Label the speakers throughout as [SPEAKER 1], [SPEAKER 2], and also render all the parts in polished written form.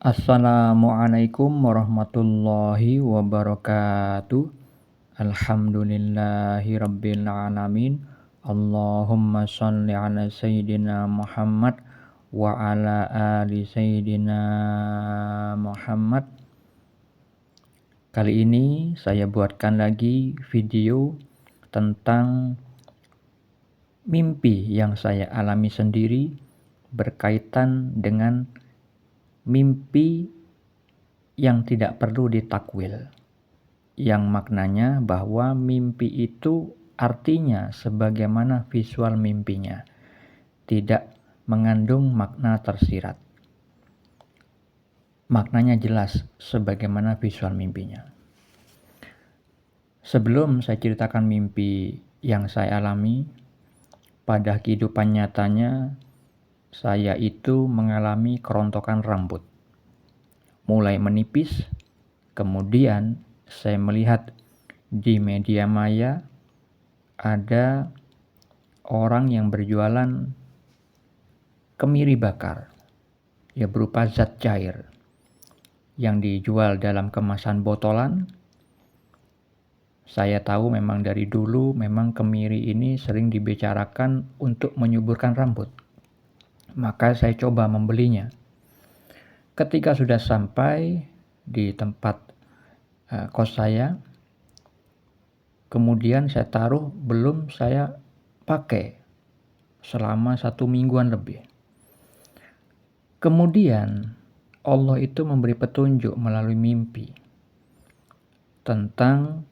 [SPEAKER 1] Assalamualaikum warahmatullahi wabarakatuh. Alhamdulillahi rabbil alamin. Allahumma shalli ala sayyidina Muhammad wa ala ali sayyidina Muhammad. Kali ini saya buatkan lagi video tentang mimpi yang saya alami sendiri berkaitan dengan mimpi yang tidak perlu ditakwil, yang maknanya bahwa mimpi itu artinya sebagaimana visual mimpinya, tidak mengandung makna tersirat. Maknanya jelas sebagaimana visual mimpinya. Sebelum saya ceritakan mimpi yang saya alami, pada kehidupan nyatanya saya itu mengalami kerontokan rambut. Mulai menipis, kemudian saya melihat di media maya ada orang yang berjualan kemiri bakar, ya berupa zat cair yang dijual dalam kemasan botolan. Saya tahu memang dari dulu memang kemiri ini sering dibicarakan untuk menyuburkan rambut. Maka saya coba membelinya. Ketika sudah sampai di tempat kos saya, kemudian saya taruh, belum saya pakai selama 1 mingguan lebih. Kemudian Allah itu memberi petunjuk melalui mimpi tentang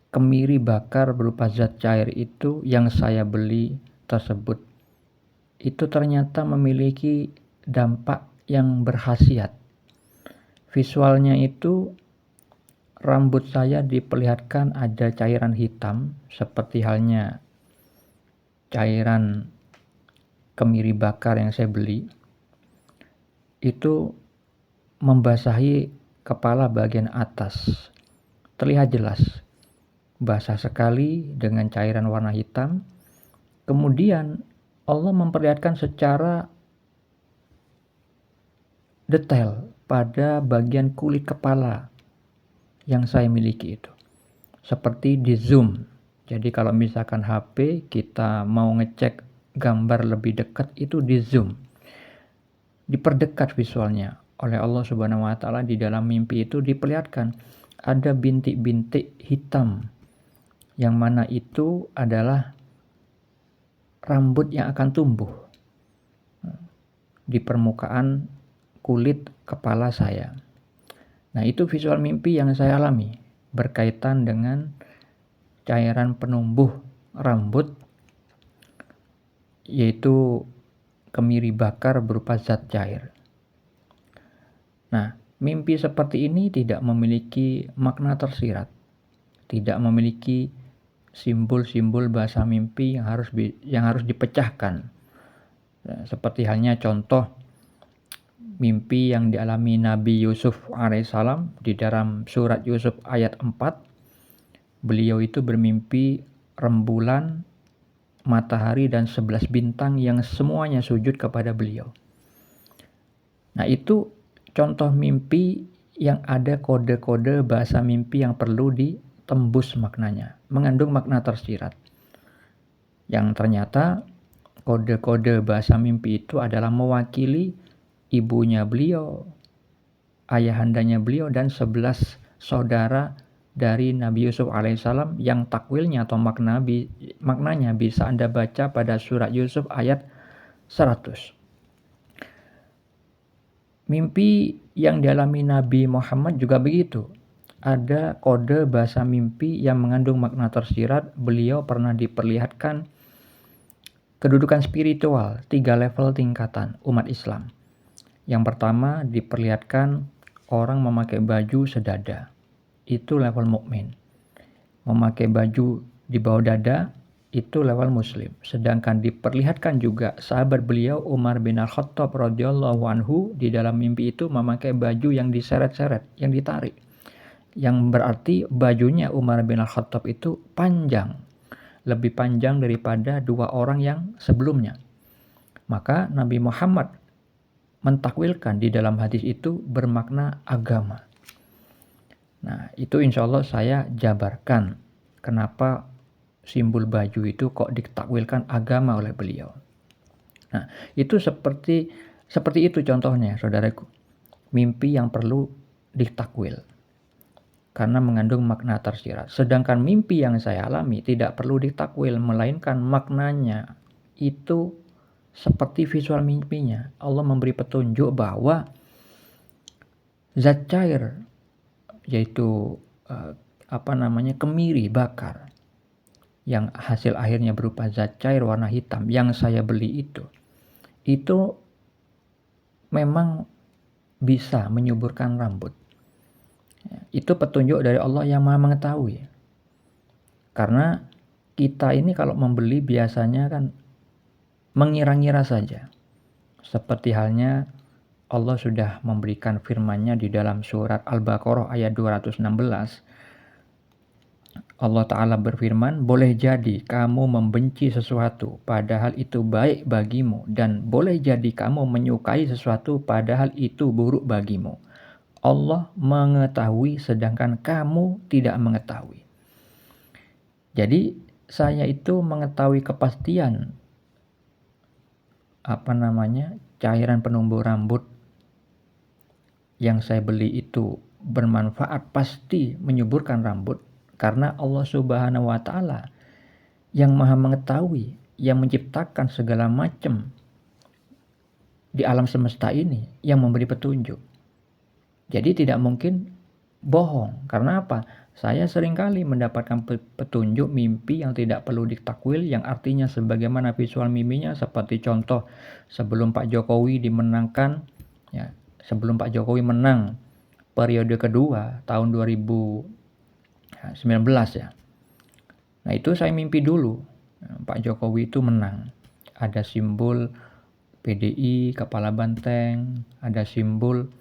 [SPEAKER 1] kemiri bakar berupa zat cair itu yang saya beli tersebut. Itu ternyata memiliki dampak yang berkhasiat. Visualnya itu rambut saya diperlihatkan ada cairan hitam seperti halnya cairan kemiri bakar yang saya beli. Itu membasahi kepala bagian atas. Terlihat jelas. Basah sekali dengan cairan warna hitam. Kemudian Allah memperlihatkan secara detail pada bagian kulit kepala yang saya miliki itu. Seperti di zoom. Jadi kalau misalkan HP kita mau ngecek gambar lebih dekat itu di zoom. Diperdekat visualnya oleh Allah Subhanahu wa taala. Di dalam mimpi itu diperlihatkan ada bintik-bintik hitam yang mana itu adalah rambut yang akan tumbuh di permukaan kulit kepala saya. Nah, itu visual mimpi yang saya alami berkaitan dengan cairan penumbuh rambut, yaitu kemiri bakar berupa zat cair. Nah, mimpi seperti ini tidak memiliki makna tersirat, tidak memiliki simbol-simbol bahasa mimpi yang harus dipecahkan. Seperti halnya contoh mimpi yang dialami Nabi Yusuf alaihissalam di dalam surat Yusuf ayat 4. Beliau itu bermimpi rembulan, matahari dan 11 bintang yang semuanya sujud kepada beliau. Nah, itu contoh mimpi yang ada kode-kode bahasa mimpi yang perlu ditembus maknanya, mengandung makna tersirat. Yang ternyata kode-kode bahasa mimpi itu adalah mewakili ibunya beliau, ayahandanya beliau, dan 11 saudara dari Nabi Yusuf alaihissalam yang takwilnya atau maknanya bisa Anda baca pada surat Yusuf ayat 100. Mimpi yang dialami Nabi Muhammad juga begitu. Ada kode bahasa mimpi yang mengandung makna tersirat. Beliau pernah diperlihatkan kedudukan spiritual 3 level tingkatan umat Islam. Yang pertama diperlihatkan orang memakai baju sedada. Itu level mukmin. Memakai baju di bawah dada itu level muslim. Sedangkan diperlihatkan juga sahabat beliau Umar bin Al-Khattab radhiyallahu anhu di dalam mimpi itu memakai baju yang diseret-seret, yang ditarik. Yang berarti bajunya Umar bin Al-Khattab itu panjang, lebih panjang daripada 2 orang yang sebelumnya. Maka Nabi Muhammad mentakwilkan di dalam hadis itu bermakna agama. Nah, itu insya Allah saya jabarkan kenapa simbol baju itu kok ditakwilkan agama oleh beliau. Nah, itu seperti itu contohnya, saudaraku. Mimpi yang perlu ditakwil karena mengandung makna tersirat. Sedangkan mimpi yang saya alami tidak perlu ditakwil, melainkan maknanya itu seperti visual mimpinya. Allah memberi petunjuk bahwa zat cair, yaitu kemiri bakar, yang hasil akhirnya berupa zat cair warna hitam yang saya beli itu memang bisa menyuburkan rambut. Itu petunjuk dari Allah yang Maha mengetahui. Karena kita ini kalau membeli biasanya kan mengira-ngira saja. Seperti halnya Allah sudah memberikan firman-Nya di dalam surat Al-Baqarah ayat 216. Allah Ta'ala berfirman, boleh jadi kamu membenci sesuatu padahal itu baik bagimu, dan boleh jadi kamu menyukai sesuatu padahal itu buruk bagimu. Allah mengetahui sedangkan kamu tidak mengetahui. Jadi saya itu mengetahui kepastian cairan penumbuh rambut yang saya beli itu bermanfaat, pasti menyuburkan rambut, karena Allah Subhanahu wa Ta'ala yang Maha mengetahui, yang menciptakan segala macam di alam semesta ini, yang memberi petunjuk. Jadi tidak mungkin bohong. Karena apa? Saya seringkali mendapatkan petunjuk mimpi yang tidak perlu ditakwil, yang artinya sebagaimana visual mimpinya. Seperti contoh, sebelum Pak Jokowi dimenangkan, ya, sebelum Pak Jokowi menang periode kedua tahun 2019 ya. Nah, itu saya mimpi dulu Pak Jokowi itu menang. Ada simbol PDI, kepala banteng, ada simbol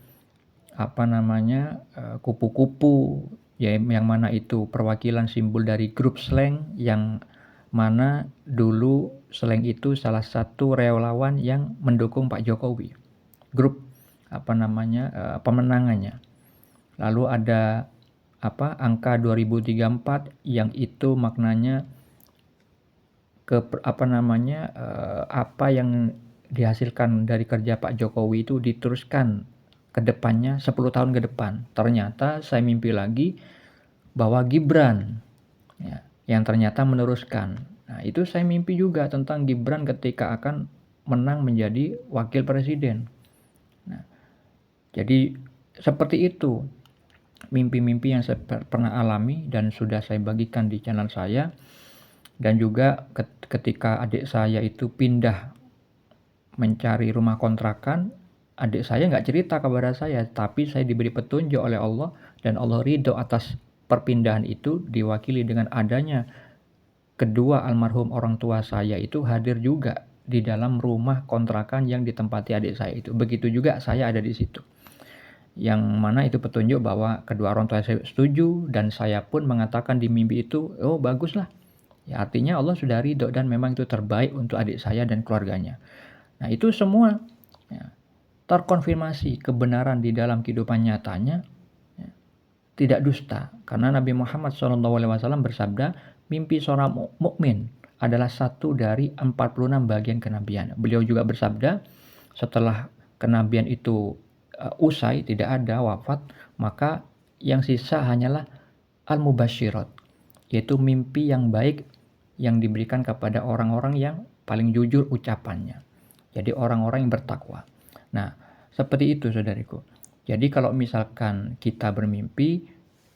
[SPEAKER 1] kupu-kupu, ya, yang mana itu perwakilan simbol dari grup Slank, yang mana dulu Slank itu salah satu relawan yang mendukung Pak Jokowi, grup pemenangannya. Lalu ada angka 2034 yang itu maknanya apa yang dihasilkan dari kerja Pak Jokowi itu diteruskan ke depannya 10 tahun ke depan. Ternyata saya mimpi lagi bahwa Gibran, ya, yang ternyata meneruskan. Nah, itu saya mimpi juga tentang Gibran ketika akan menang menjadi wakil presiden. Nah, jadi seperti itu mimpi-mimpi yang saya pernah alami dan sudah saya bagikan di channel saya. Dan juga ketika adik saya itu pindah mencari rumah kontrakan, adik saya nggak cerita kepada saya, tapi saya diberi petunjuk oleh Allah, dan Allah ridho atas perpindahan itu diwakili dengan adanya kedua almarhum orang tua saya itu hadir juga di dalam rumah kontrakan yang ditempati adik saya itu. Begitu juga saya ada di situ. Yang mana itu petunjuk bahwa kedua orang tua saya setuju, dan saya pun mengatakan di mimpi itu, oh baguslah. Ya, artinya Allah sudah ridho dan memang itu terbaik untuk adik saya dan keluarganya. Nah, itu semua ya, terkonfirmasi kebenaran di dalam kehidupan nyatanya, ya, tidak dusta, karena Nabi Muhammad SAW bersabda, mimpi seorang mukmin adalah satu dari 46 bagian kenabian. Beliau juga bersabda, setelah kenabian itu usai, tidak ada wafat, maka yang sisa hanyalah al-mubasyirat, yaitu mimpi yang baik yang diberikan kepada orang-orang yang paling jujur ucapannya. Jadi orang-orang yang bertakwa. Nah, seperti itu saudariku. Jadi kalau misalkan kita bermimpi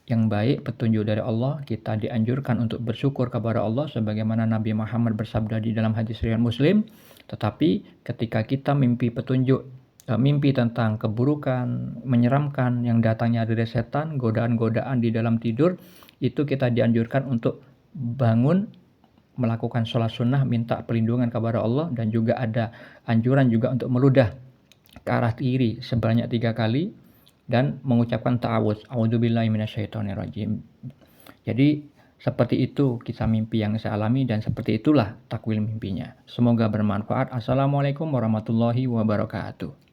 [SPEAKER 1] yang baik, petunjuk dari Allah, kita dianjurkan untuk bersyukur kepada Allah sebagaimana Nabi Muhammad bersabda di dalam hadis riwayat Muslim. Tetapi ketika kita mimpi petunjuk, mimpi tentang keburukan, menyeramkan yang datangnya dari setan, godaan-godaan di dalam tidur, itu kita dianjurkan untuk bangun, melakukan sholat sunnah, minta perlindungan kepada Allah, dan juga ada anjuran juga untuk meludah ke arah kiri sebanyak 3 kali dan mengucapkan ta'awudz, a'udzubillahi minasyaitonirrajim. Jadi seperti itu kisah mimpi yang saya alami, dan seperti itulah takwil mimpinya. Semoga bermanfaat. Assalamualaikum warahmatullahi wabarakatuh.